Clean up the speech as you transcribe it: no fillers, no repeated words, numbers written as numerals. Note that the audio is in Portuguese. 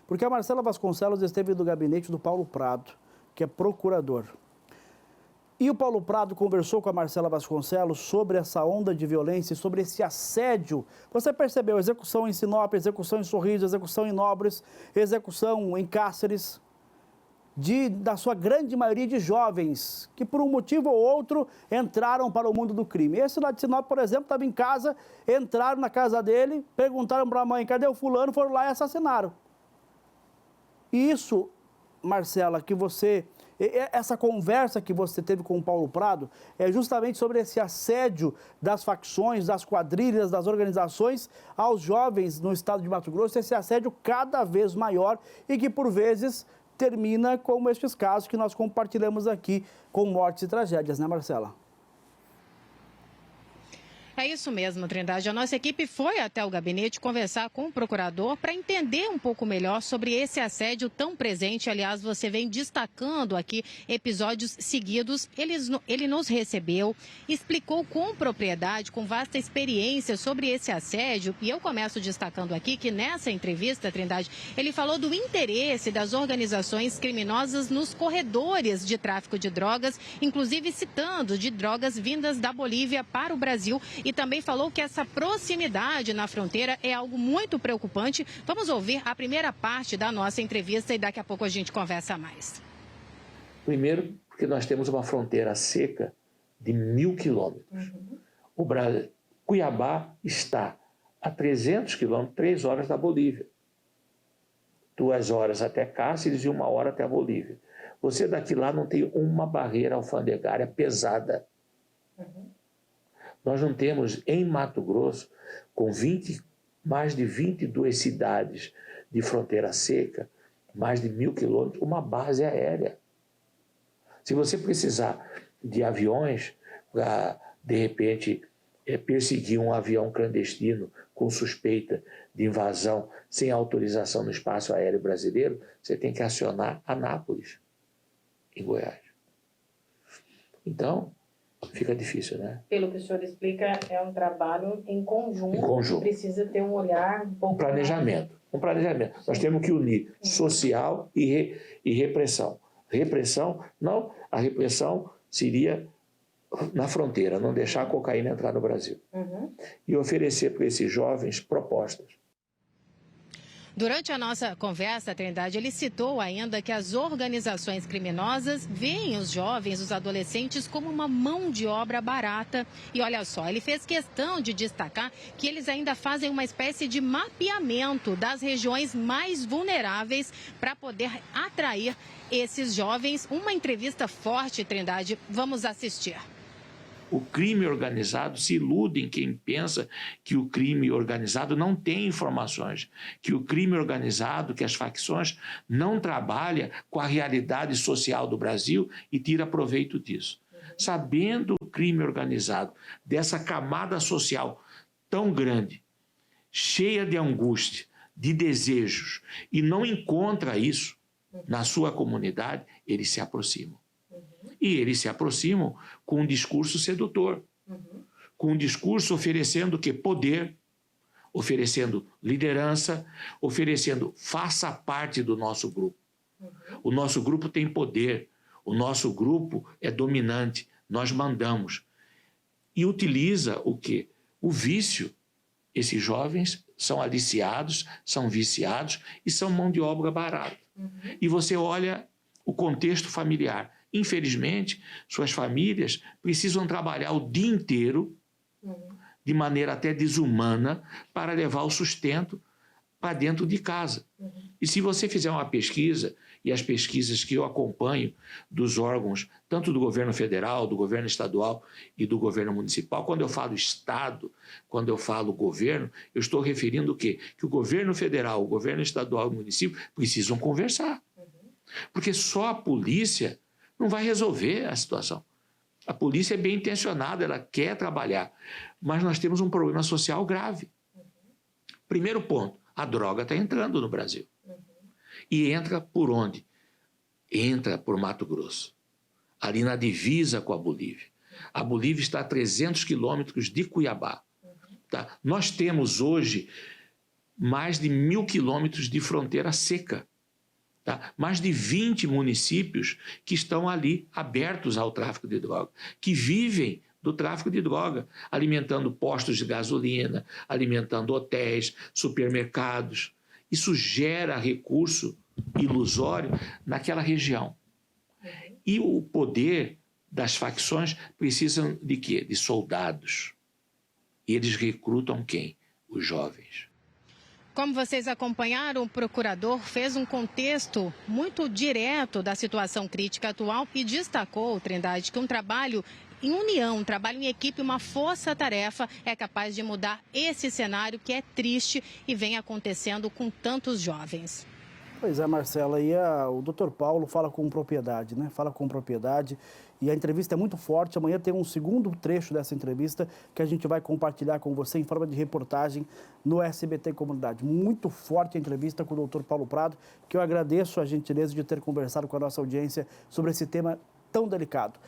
porque a Marcela Vasconcelos esteve no gabinete do Paulo Prado, que é procurador. E o Paulo Prado conversou com a Marcela Vasconcelos sobre essa onda de violência, sobre esse assédio. Você percebeu execução em Sinop, execução em Sorriso, execução em Nobres, execução em Cáceres, da sua grande maioria de jovens, que por um motivo ou outro entraram para o mundo do crime. Esse lá de Sinop, por exemplo, estava em casa, entraram na casa dele, perguntaram para a mãe, cadê o fulano? Foram lá e assassinaram. E isso, Marcela, essa conversa que você teve com o Paulo Prado é justamente sobre esse assédio das facções, das quadrilhas, das organizações aos jovens no estado de Mato Grosso, esse assédio cada vez maior e que, por vezes, termina como estes casos que nós compartilhamos aqui com mortes e tragédias, né, Marcela? É isso mesmo, Trindade. A nossa equipe foi até o gabinete conversar com o procurador para entender um pouco melhor sobre esse assédio tão presente. Aliás, você vem destacando aqui episódios seguidos. Ele nos recebeu, explicou com propriedade, com vasta experiência sobre esse assédio. E eu começo destacando aqui que nessa entrevista, Trindade, ele falou do interesse das organizações criminosas nos corredores de tráfico de drogas, inclusive citando de drogas vindas da Bolívia para o Brasil. E também falou que essa proximidade na fronteira é algo muito preocupante. Vamos ouvir a primeira parte da nossa entrevista e daqui a pouco a gente conversa mais. Primeiro, porque nós temos uma fronteira seca de 1.000 quilômetros. Cuiabá está a 300 quilômetros, 3 horas da Bolívia. 2 horas até Cáceres e 1 hora até a Bolívia. Você daqui lá não tem uma barreira alfandegária pesada. Nós não temos, em Mato Grosso, com mais de 22 cidades de fronteira seca, mais de 1.000 quilômetros, uma base aérea. Se você precisar de aviões para, de repente, perseguir um avião clandestino com suspeita de invasão sem autorização no espaço aéreo brasileiro, você tem que acionar Anápolis, em Goiás. Então, fica difícil, né? Pelo que o senhor explica, é um trabalho em conjunto. Precisa ter um olhar um pouco planejamento. Um planejamento. Nós temos que unir social e repressão. Repressão, não, a repressão seria na fronteira, não deixar a cocaína entrar no Brasil. E oferecer para esses jovens propostas. Durante a nossa conversa, Trindade, ele citou ainda que as organizações criminosas veem os jovens, os adolescentes, como uma mão de obra barata. E olha só, ele fez questão de destacar que eles ainda fazem uma espécie de mapeamento das regiões mais vulneráveis para poder atrair esses jovens. Uma entrevista forte, Trindade, vamos assistir. O crime organizado se ilude em quem pensa que o crime organizado não tem informações, que o crime organizado, que as facções não trabalham com a realidade social do Brasil e tira proveito disso. Sabendo o crime organizado, dessa camada social tão grande, cheia de angústia, de desejos, e não encontra isso na sua comunidade, eles se aproximam. E eles se aproximam com um discurso sedutor, com um discurso oferecendo o quê? Poder, oferecendo liderança, oferecendo faça parte do nosso grupo. O nosso grupo tem poder, o nosso grupo é dominante, nós mandamos. E utiliza o quê? O vício. Esses jovens são aliciados, são viciados e são mão de obra barata. E você olha o contexto familiar. Infelizmente, suas famílias precisam trabalhar o dia inteiro, de maneira até desumana, para levar o sustento para dentro de casa. E se você fizer uma pesquisa, e as pesquisas que eu acompanho dos órgãos, tanto do governo federal, do governo estadual e do governo municipal, quando eu falo Estado, quando eu falo governo, eu estou referindo o quê? Que o governo federal, o governo estadual e o município precisam conversar. Porque só a polícia não vai resolver a situação. A polícia é bem intencionada, ela quer trabalhar, mas nós temos um problema social grave. Primeiro ponto, a droga está entrando no Brasil. E entra por onde? Entra por Mato Grosso, ali na divisa com a Bolívia. A Bolívia está a 300 quilômetros de Cuiabá. Tá? Nós temos hoje mais de 1.000 quilômetros de fronteira seca. Tá? Mais de 20 municípios que estão ali abertos ao tráfico de droga, que vivem do tráfico de droga, alimentando postos de gasolina, alimentando hotéis, supermercados. Isso gera recurso ilusório naquela região. E o poder das facções precisam de quê? De soldados. E eles recrutam quem? Os jovens. Como vocês acompanharam, o procurador fez um contexto muito direto da situação crítica atual e destacou, Trindade, que um trabalho em união, um trabalho em equipe, uma força-tarefa é capaz de mudar esse cenário que é triste e vem acontecendo com tantos jovens. Pois é, Marcela, e o Dr. Paulo fala com propriedade, né? Fala com propriedade e a entrevista é muito forte. Amanhã tem um segundo trecho dessa entrevista que a gente vai compartilhar com você em forma de reportagem no SBT Comunidade. Muito forte a entrevista com o Dr. Paulo Prado, que eu agradeço a gentileza de ter conversado com a nossa audiência sobre esse tema tão delicado.